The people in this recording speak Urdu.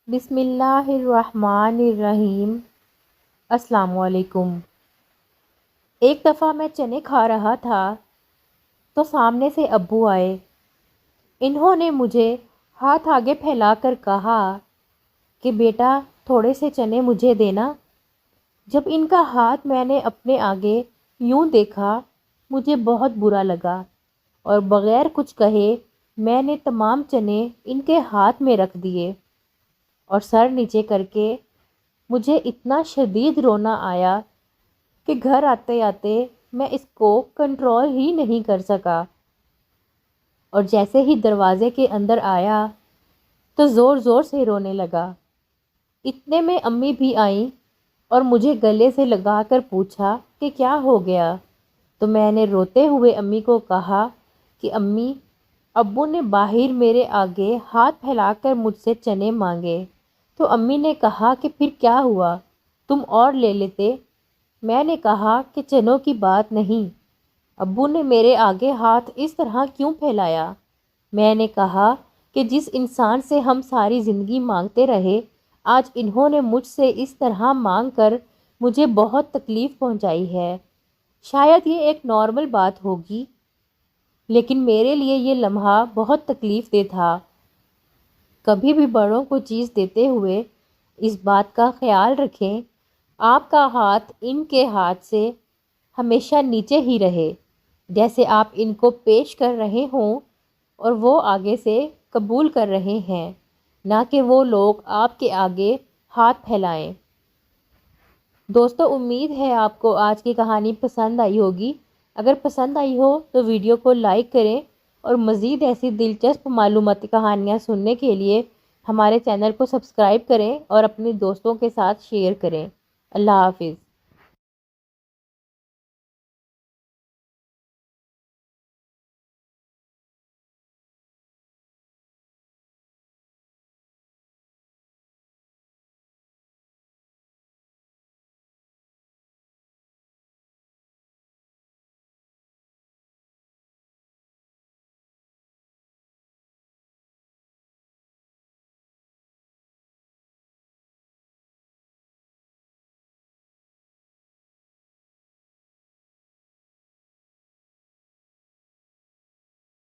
بسم اللہ الرحمن الرحیم۔ السلام علیکم۔ ایک دفعہ میں چنے کھا رہا تھا تو سامنے سے ابو آئے۔ انہوں نے مجھے ہاتھ آگے پھیلا کر کہا کہ بیٹا تھوڑے سے چنے مجھے دینا۔ جب ان کا ہاتھ میں نے اپنے آگے یوں دیکھا مجھے بہت برا لگا اور بغیر کچھ کہے میں نے تمام چنے ان کے ہاتھ میں رکھ دیے اور سر نیچے کر کے مجھے اتنا شدید رونا آیا کہ گھر آتے آتے میں اس کو کنٹرول ہی نہیں کر سکا، اور جیسے ہی دروازے کے اندر آیا تو زور زور سے رونے لگا۔ اتنے میں امی بھی آئیں اور مجھے گلے سے لگا کر پوچھا کہ کیا ہو گیا، تو میں نے روتے ہوئے امی کو کہا کہ امی، ابو نے باہر میرے آگے ہاتھ پھیلا کر مجھ سے چنے مانگے۔ تو امی نے کہا کہ پھر کیا ہوا، تم اور لے لیتے۔ میں نے کہا کہ چنوں کی بات نہیں، ابو نے میرے آگے ہاتھ اس طرح کیوں پھیلایا؟ میں نے کہا کہ جس انسان سے ہم ساری زندگی مانگتے رہے، آج انہوں نے مجھ سے اس طرح مانگ کر مجھے بہت تکلیف پہنچائی ہے۔ شاید یہ ایک نارمل بات ہوگی، لیکن میرے لیے یہ لمحہ بہت تکلیف دہ تھا۔ کبھی بھی بڑوں کو چیز دیتے ہوئے اس بات کا خیال رکھیں، آپ کا ہاتھ ان کے ہاتھ سے ہمیشہ نیچے ہی رہے، جیسے آپ ان کو پیش کر رہے ہوں اور وہ آگے سے قبول کر رہے ہیں، نہ کہ وہ لوگ آپ کے آگے ہاتھ پھیلائیں۔ دوستو، امید ہے آپ کو آج کی کہانی پسند آئی ہوگی۔ اگر پسند آئی ہو تو ویڈیو کو لائک کریں اور مزید ایسی دلچسپ معلوماتی کہانیاں سننے کے لیے ہمارے چینل کو سبسکرائب کریں اور اپنے دوستوں کے ساتھ شیئر کریں۔ اللہ حافظ۔